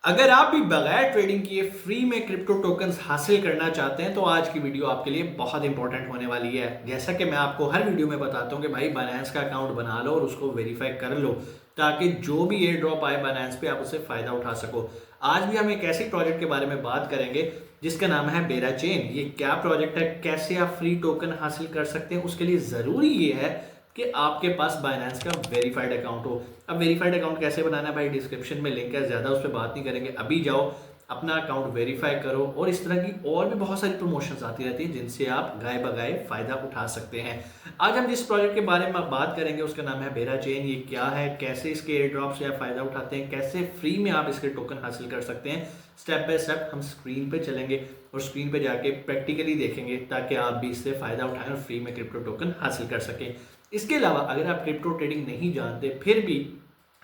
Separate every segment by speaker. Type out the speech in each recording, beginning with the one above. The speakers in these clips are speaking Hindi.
Speaker 1: अगर आप भी बगैर ट्रेडिंग किए फ्री में क्रिप्टो टोकन्स हासिल करना चाहते हैं तो आज की वीडियो आपके लिए बहुत इंपॉर्टेंट होने वाली है। जैसा कि मैं आपको हर वीडियो में बताता हूं कि भाई बाइनेंस का अकाउंट बना लो और उसको वेरीफाई कर लो ताकि जो भी एयर ड्रॉप आए बाइनेंस पे आप उससे फायदा उठा सको। आज भी हम एक ऐसे प्रोजेक्ट के बारे में बात करेंगे जिसका नाम है बेरा चेन। ये क्या प्रोजेक्ट है, कैसे आप फ्री टोकन हासिल कर सकते हैं, उसके लिए ज़रूरी ये है कि आपके पास बाइनेंस का वेरीफाइड अकाउंट हो। अब वेरीफाइड अकाउंट कैसे बनाना है भाई, डिस्क्रिप्शन में लिंक है, ज़्यादा उस पर बात नहीं करेंगे। अभी जाओ अपना अकाउंट वेरीफाई करो और इस तरह की और भी बहुत सारी प्रमोशंस आती रहती हैं जिनसे आप गाय बगाए फायदा उठा सकते हैं। आज हम जिस प्रोजेक्ट के बारे में बात करेंगे उसका नाम है बेरा चेन। ये क्या है, कैसे इसके एयर ड्रॉप से आप फायदा उठाते हैं, कैसे फ्री में आप इसके टोकन हासिल कर सकते हैं, स्टेप बाय स्टेप हम स्क्रीन पे चलेंगे और स्क्रीन पे जाके प्रैक्टिकली देखेंगे ताकि आप भी इससे फायदा उठाएं और फ्री में क्रिप्टो टोकन हासिल कर सकें। इसके अलावा अगर आप क्रिप्टो ट्रेडिंग नहीं जानते फिर भी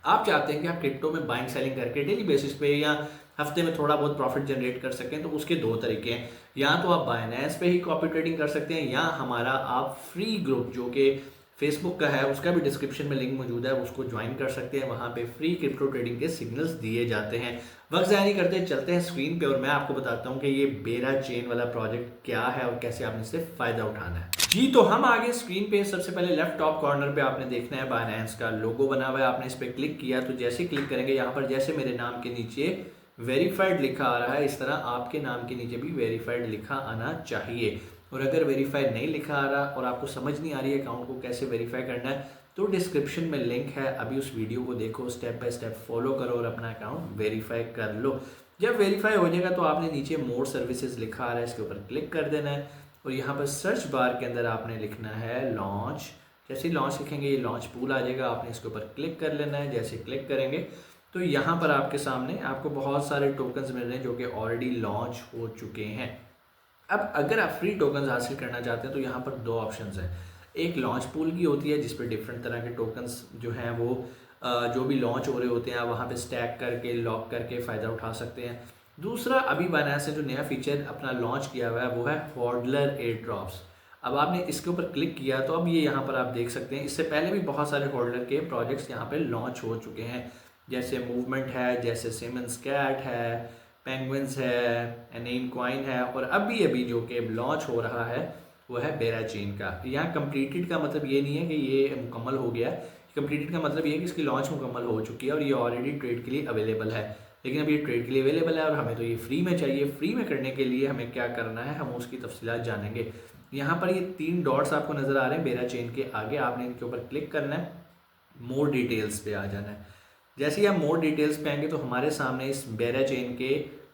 Speaker 1: आप चाहते हैं कि आप क्रिप्टो में बाइंग सेलिंग करके डेली बेसिस पे या हफ्ते में थोड़ा बहुत प्रॉफिट जनरेट कर सकें, तो उसके दो तरीके हैं। या तो आप बाइनेंस पे ही कॉपी ट्रेडिंग कर सकते हैं या हमारा आप फ्री ग्रुप जो कि फेसबुक का है, उसका भी डिस्क्रिप्शन में लिंक मौजूद है, उसको ज्वाइन कर सकते हैं। वहाँ पे फ्री क्रिप्टो ट्रेडिंग के सिग्नल्स दिए जाते हैं। वक्त ज़ाया नहीं करते, चलते हैं स्क्रीन पे और मैं आपको बताता हूँ कि ये बेरा चेन वाला प्रोजेक्ट क्या है और कैसे आपने इससे फ़ायदा उठाना है। जी तो हम आगे स्क्रीन पे सबसे पहले लेफ्ट टॉप कॉर्नर पे आपने देखना है बाइनेंस का लोगो बना हुआ है। आपने इस पर क्लिक किया तो जैसे क्लिक करेंगे यहाँ पर जैसे मेरे नाम के नीचे वेरीफाइड लिखा आ रहा है, इस तरह आपके नाम के नीचे भी वेरीफाइड लिखा आना चाहिए। और अगर वेरीफाइड नहीं लिखा आ रहा और आपको समझ नहीं आ रही है अकाउंट को कैसे वेरीफाई करना है, तो डिस्क्रिप्शन में लिंक है, अभी उस वीडियो को देखो, स्टेप बाय स्टेप फॉलो करो और अपना अकाउंट वेरीफाई कर लो। जब वेरीफाई हो जाएगा तो आपने नीचे मोर सर्विसेज लिखा आ रहा है, इसके ऊपर क्लिक कर देना है और यहाँ पर सर्च बार के अंदर आपने लिखना है लॉन्च। जैसे ही लॉन्च लिखेंगे ये लॉन्च पूल आ जाएगा, आपने इसके ऊपर क्लिक कर लेना है। जैसे क्लिक करेंगे तो यहाँ पर आपके सामने आपको बहुत सारे टोकन्स मिल रहे हैं जो कि ऑलरेडी लॉन्च हो चुके हैं। अब अगर आप फ्री टोकन्स हासिल करना चाहते हैं तो यहाँ पर दो ऑप्शंस हैं। एक लॉन्च पूल की होती है जिस पर डिफरेंट तरह के टोकन्स जो हैं वो जो भी लॉन्च हो रहे होते हैं आप वहाँ पे स्टैक करके लॉक करके फ़ायदा उठा सकते हैं। दूसरा अभी बाइनेंस ने जो नया फीचर अपना लॉन्च किया हुआ है वो है हॉडलर एयर ड्रॉप्स। अब आपने इसके ऊपर क्लिक किया तो अब ये यहाँ पर आप देख सकते हैं, इससे पहले भी बहुत सारे हॉडलर के प्रोजेक्ट्स यहाँ पे लॉन्च हो चुके हैं, जैसे मूवमेंट है, जैसे सिमन्स कैट है, पेंगुइन्स है, नेम क्वाइन है और अभी अभी जो कि लॉन्च हो रहा है वो है बेरा चेन का। यहाँ कंप्लीटेड का मतलब ये नहीं है कि ये मुकम्मल हो गया, कंप्लीटेड का मतलब ये है कि इसकी लॉन्च मुकम्मल हो चुकी है और ये ऑलरेडी ट्रेड के लिए अवेलेबल है। लेकिन अब ये ट्रेड के लिए अवेलेबल है और हमें तो ये फ्री में चाहिए। फ्री में करने के लिए हमें क्या करना है, हम उसकी तफसीलात जानेंगे। यहाँ पर ये 3 डॉट्स आपको नज़र आ रहे हैं बेरा चेन के आगे, आपने इनके ऊपर क्लिक करना है, मोर डिटेल्स पे आ जाना है। जैसे ही आप मोर डिटेल्स पे आएंगे तो हमारे सामने इस बेरा चेन के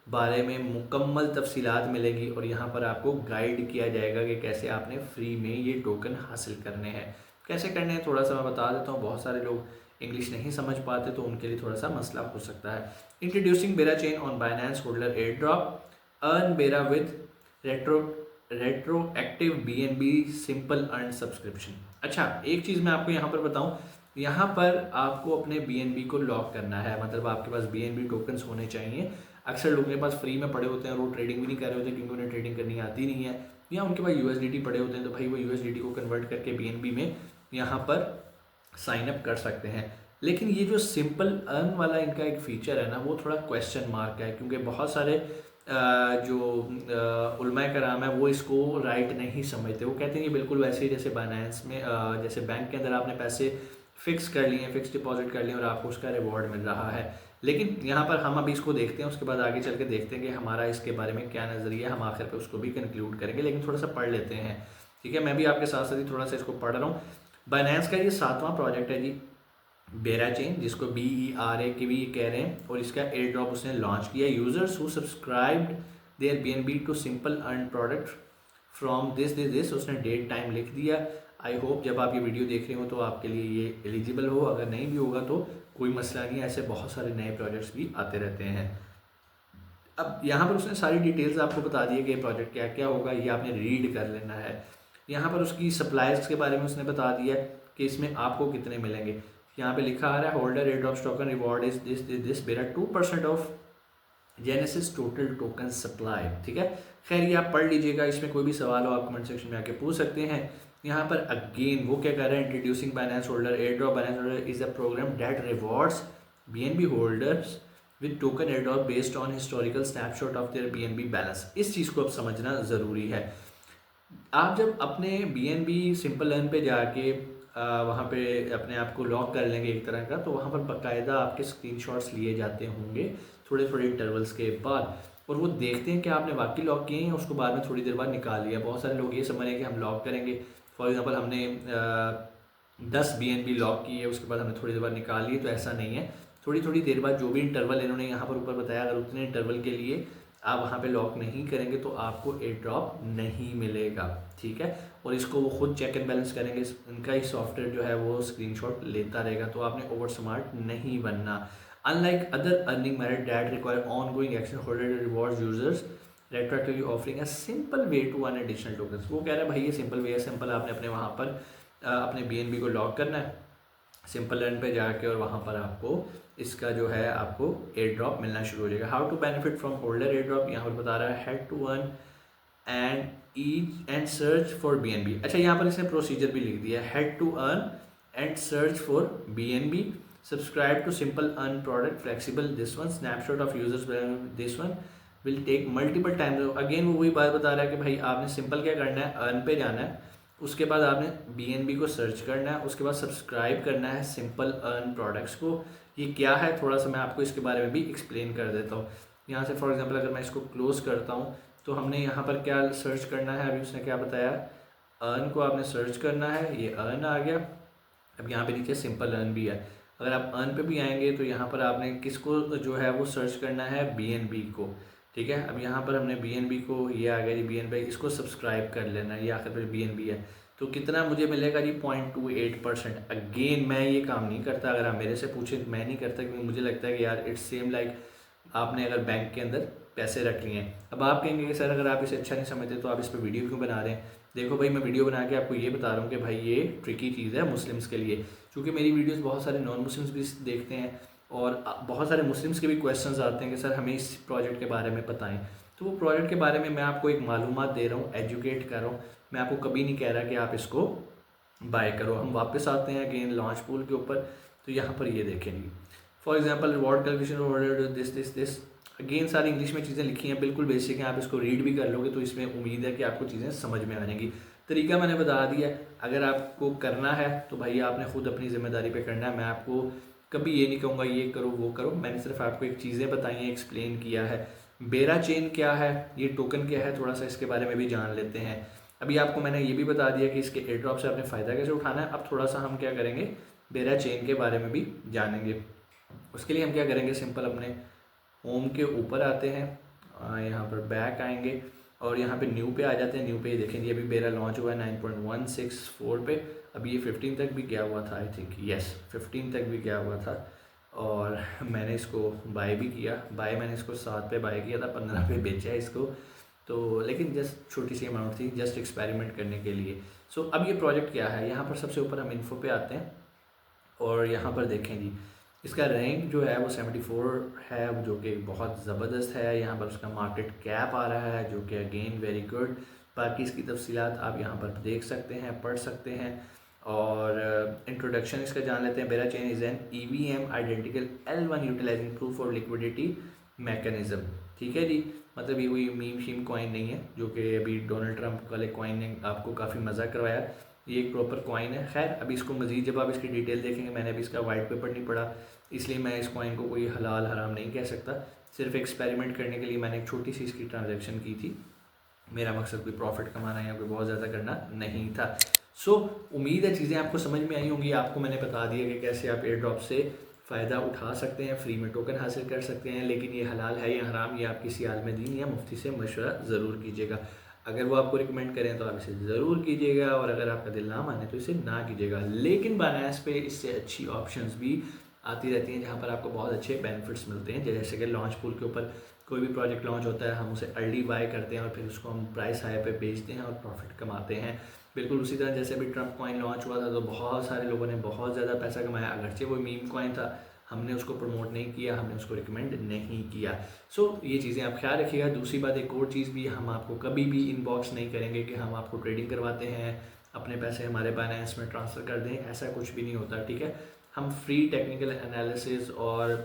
Speaker 1: बारे में मुकम्मल तफसीलात मिलेगी और यहाँ पर आपको गाइड किया जाएगा कि कैसे आपने फ्री में ये टोकन हासिल करने हैं। कैसे करने हैं थोड़ा सा मैं बता देता हूँ, बहुत सारे लोग इंग्लिश नहीं समझ पाते तो उनके लिए थोड़ा सा मसला हो सकता है। Introducing Bera chain on Binance holder air drop, earn Bera with retro retroactive BNB simple earn subscription. अच्छा एक चीज़ मैं आपको यहाँ पर बताऊँ, यहाँ पर आपको अपने BNB को लॉक करना है, मतलब आपके पास BNB टोकन्स होने चाहिए। अक्सर लोगों के पास फ्री में पड़े होते हैं और वो ट्रेडिंग भी नहीं कर रहे होते क्योंकि उन्हें ट्रेडिंग करनी आती नहीं है, या उनके पास USDT पड़े होते हैं तो भाई वो USDT को कन्वर्ट करके BNB में यहाँ पर साइन अप कर सकते हैं। लेकिन ये जो सिंपल अर्न वाला इनका एक फीचर है ना वो थोड़ा क्वेश्चन मार्क है, क्योंकि बहुत सारे जो उलमाए कराम है वो इसको राइट नहीं समझते। वो कहते हैं कि बिल्कुल वैसे ही जैसे बाइनेंस में जैसे बैंक के अंदर आपने पैसे फिक्स कर लिए, फिक्स डिपॉजिट कर लिए और आपको उसका रिवॉर्ड मिल रहा है। लेकिन यहाँ पर हम अभी इसको देखते हैं, उसके बाद आगे चल के देखते हैं कि हमारा इसके बारे में क्या नज़रिया, हम आखिर पे उसको भी कंक्लूड करेंगे। लेकिन थोड़ा सा पढ़ लेते हैं, ठीक है। मैं भी आपके साथ साथ ही थोड़ा सा इसको पढ़ रहा हूँ। बाइनेंस का ये 7वां प्रोजेक्ट है जी बेरा चेन, जिसको BERA के भी कह रहे हैं, और इसका एयर ड्रॉप उसने लॉन्च किया। Users who subscribed their BNB to simple earn product from this उसने डेट टाइम लिख दिया। आई होप जब आप ये वीडियो देख रहे हो तो आपके लिए ये एलिजिबल हो, अगर नहीं भी होगा तो कोई मसला नहीं है, ऐसे बहुत सारे नए प्रोजेक्ट्स भी आते रहते हैं। अब यहाँ पर उसने सारी डिटेल्स आपको बता दी है कि प्रोजेक्ट क्या क्या होगा, ये आपने रीड कर लेना है। यहाँ पर उसकी सप्लायर्स के बारे में उसने बता दिया कि इसमें आपको कितने मिलेंगे। यहाँ पे लिखा आ रहा है holder air drop token reward is this बेरा 2% of genesis total token supply, ठीक है। खैर ये आप पढ़ लीजिएगा, इसमें कोई भी सवाल हो आप कमेंट सेक्शन में आके पूछ सकते हैं। यहाँ पर अगेन वो क्या कर रहे हैं, introducing Binance holder air drop. Binance holder is a programme that rewards BNB holders with token airdrop based on historical snapshot of their BNB balance. इस चीज़ को अब समझना ज़रूरी है। आप जब अपने बीएनबी सिंपल अर्न पे जाके वहाँ पे अपने आप को लॉक कर लेंगे एक तरह का, तो वहाँ पर बाकायदा आपके स्क्रीनशॉट्स लिए जाते होंगे थोड़े थोड़े इंटरवल्स के बाद, और वो देखते हैं कि आपने वाकई लॉक किए हैं, उसको बाद में थोड़ी देर बाद निकाल लिया। बहुत सारे लोग ये समझ रहे हैं कि हम लॉक करेंगे, फॉर एग्जांपल हमने 10 बीएनबी लॉक किए, उसके बाद हमने थोड़ी देर बाद निकाल लिए, तो ऐसा नहीं है। थोड़ी थोड़ी देर बाद जो भी इंटरवल इन्होंने यहाँ पर ऊपर बताया, अगर उतने इंटरवल के लिए आप वहाँ पे लॉक नहीं करेंगे तो आपको एयर ड्रॉप नहीं मिलेगा, ठीक है। और इसको वो खुद चेक एंड बैलेंस करेंगे, इनका ही सॉफ्टवेयर जो है वो स्क्रीनशॉट लेता रहेगा, तो आपने ओवर स्मार्ट नहीं बनना। Unlike other earning method that require ongoing action, holder rewards users retroactively offering a simple way to earn additional tokens. वो कह रहा है भाई ये सिंपल वे है, सिंपल आपने अपने वहाँ पर अपने बीएनबी को लॉक करना है सिंपल अर्न पे जाके, और वहाँ पर आपको इसका जो है आपको एयर ड्रॉप मिलना शुरू हो जाएगा। How to benefit from holder air drop, यहाँ पर बता रहा है head to earn and search for BNB. अच्छा, यहाँ पर इसने प्रोसीजर भी लिख दिया, head to earn and search for BNB, subscribe to simple earn product flexible this one, snapshot of users this one will take multiple time. Again वो वही बात बता रहा है कि भाई आपने सिंपल क्या करना है, अर्न पे जाना है, उसके बाद आपने बीएनबी को सर्च करना है, उसके बाद सब्सक्राइब करना है सिंपल अर्न प्रोडक्ट्स को। ये क्या है थोड़ा सा मैं आपको इसके बारे में भी एक्सप्लेन कर देता हूँ। यहाँ से फॉर एग्जांपल अगर मैं इसको क्लोज करता हूँ, तो हमने यहाँ पर क्या सर्च करना है, अभी उसने क्या बताया, अर्न को आपने सर्च करना है, ये अर्न आ गया। अब यहाँ पे नीचे सिंपल अर्न भी है, अगर आप अर्न पे भी आएंगे तो यहाँ पर आपने किसको जो है वो सर्च करना है, बीएनबी को, ठीक है। अब यहाँ पर हमने बीएनबी को, ये आ गया जी बीएनबी, इसको सब्सक्राइब कर लेना है, ये आखिर पर बीएनबी है, तो कितना मुझे मिलेगा जी 0.28%। अगेन मैं ये काम नहीं करता, अगर आप मेरे से पूछें मैं नहीं करता, क्योंकि मुझे लगता है कि यार इट्स सेम लाइक आपने अगर बैंक के अंदर पैसे रख लिए हैं। अब आप कहेंगे कि सर अगर आप इसे अच्छा नहीं समझते तो आप इस पर वीडियो क्यों बना रहे हैं। देखो भाई, मैं वीडियो बना के आपको ये बता रहा हूँ कि भाई ये ट्रिकी चीज़ है मुस्लिम्स के लिए, क्योंकि मेरी वीडियोस बहुत सारे नॉन मुस्लिम्स भी देखते हैं, और बहुत सारे मुस्लिम्स के भी क्वेश्चंस आते हैं कि सर हमें इस प्रोजेक्ट के बारे में बताएं। तो वो प्रोजेक्ट के बारे में मैं आपको एक मालूमात दे रहा हूँ, एजुकेट कर रहा हूँ, मैं आपको कभी नहीं कह रहा कि आप इसको बाय करो। हम वापस आते हैं अगेन लॉन्च पूल के ऊपर, तो यहाँ पर ये देखेंगे for example reward calculation this again सारी इंग्लिश में चीज़ें लिखी हैं, बिल्कुल बेसिक हैं, आप इसको रीड भी कर लोगे तो इसमें उम्मीद है कि आपको चीज़ें समझ में आ जाएंगी। तरीका मैंने बता दिया, अगर आपको करना है तो भाई आपने खुद अपनी जिम्मेदारी पे करना है। मैं आपको कभी ये नहीं कहूँगा ये करो वो करो, मैंने सिर्फ आपको एक चीज़ें बताई हैं, एक्सप्लेन किया है। बेरा चेन क्या है, ये टोकन क्या है, थोड़ा सा इसके बारे में भी जान लेते हैं। अभी आपको मैंने ये भी बता दिया कि इसके एयर ड्रॉप से आपने फ़ायदा कैसे उठाना है। अब थोड़ा सा हम क्या करेंगे, बेरा चेन के बारे में भी जानेंगे। उसके लिए हम क्या करेंगे, सिंपल अपने होम के ऊपर आते हैं, यहाँ पर बैक आएंगे और यहाँ पे न्यू पे आ जाते हैं। न्यू पे देखेंगे अभी बेरा लॉन्च हुआ है 9.164 पे, अभी ये 15 तक भी गया हुआ था, आई थिंक यस 15 तक भी गया हुआ था, और मैंने इसको बाय भी किया। बाय मैंने इसको 7 पे बाय किया था, 15 पे बेचा है इसको, तो लेकिन जस्ट छोटी सी अमाउंट थी, जस्ट एक्सपेरिमेंट करने के लिए। सो अब ये प्रोजेक्ट क्या है, यहाँ पर सबसे ऊपर हम इन्फो पे आते हैं और यहाँ पर देखें जी इसका रैंक जो है वो 74 है, जो कि बहुत ज़बरदस्त है। यहाँ पर उसका मार्केट कैप आ रहा है जो कि अगेन वेरी गुड। बाकी इसकी तफसीलात आप यहाँ पर देख सकते हैं, पढ़ सकते हैं। और इंट्रोडक्शन इसका जान लेते हैं। Berachain is an EVM identical L1 utilising proof और लिक्विडिटी मैकेनिज्म, ठीक है जी। मतलब ये कोई मीम शीम कॉइन नहीं है जो कि अभी डोनाल्ड ट्रंप वाले कॉइन ने आपको काफ़ी मज़ा करवाया। ये एक प्रॉपर कॉइन है। खैर अभी इसको मज़ीद जब आप इसकी डिटेल देखेंगे, मैंने अभी इसका वाइट पेपर नहीं पढ़ा, इसलिए मैं इस कॉइन को कोई हलाल हराम नहीं कह सकता। सिर्फ एक्सपेरिमेंट करने के लिए मैंने एक छोटी सी इसकी ट्रांजैक्शन की थी। मेरा मकसद कोई प्रॉफिट कमाना या कोई बहुत ज़्यादा करना नहीं था। सो उम्मीद है चीज़ें आपको समझ में आई होंगी। आपको मैंने बता दिया कि कैसे आप एयर ड्रॉप से फ़ायदा उठा सकते हैं, फ्री में टोकन हासिल कर सकते हैं। लेकिन ये हलाल है या हराम, ये आप किसी आलिम दीन या मुफ्ती से मशवरा ज़रूर कीजिएगा। अगर वो आपको रिकमेंड करें तो आप इसे ज़रूर कीजिएगा, और अगर आपका दिल ना माने तो इसे ना कीजिएगा। लेकिन बायनेंस पे इससे अच्छी ऑप्शंस भी आती रहती हैं जहाँ पर आपको बहुत अच्छे बेनिफिट्स मिलते हैं। जैसे कि लॉन्च पूल के ऊपर कोई भी प्रोजेक्ट लॉन्च होता है, हम उसे अर्ली बाय करते हैं और फिर उसको हम प्राइस हाई पे बेचते हैं और प्रॉफिट कमाते हैं। बिल्कुल उसी तरह जैसे अभी ट्रंप कॉइन लॉन्च हुआ था तो बहुत सारे लोगों ने बहुत ज़्यादा पैसा कमाया। अगरचे वो मीम कॉइन था, हमने उसको प्रमोट नहीं किया, हमने उसको रिकमेंड नहीं किया। सो ये चीज़ें आप ख्याल रखिएगा। दूसरी बात, एक और चीज़ भी, हम आपको कभी भी इनबॉक्स नहीं करेंगे कि हम आपको ट्रेडिंग करवाते हैं, अपने पैसे हमारे बाइनेंस में ट्रांसफ़र कर दें, ऐसा कुछ भी नहीं होता, ठीक है। हम फ्री टेक्निकल एनालिसिस और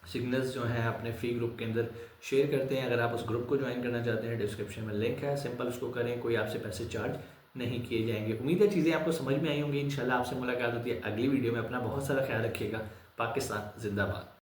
Speaker 1: सिग्नल्स जो हैं अपने फ्री ग्रुप के अंदर शेयर करते हैं। अगर आप उस ग्रुप को ज्वाइन करना चाहते हैं, डिस्क्रिप्शन में लिंक है, सिंपल उसको करें, कोई आपसे पैसे चार्ज नहीं किए जाएंगे। उम्मीद है चीज़ें आपको समझ में आई होंगी। इंशाल्लाह आपसे मुलाकात होती है अगली वीडियो में। अपना बहुत सारा ख्याल रखिएगा। पाकिस्तान जिंदाबाद।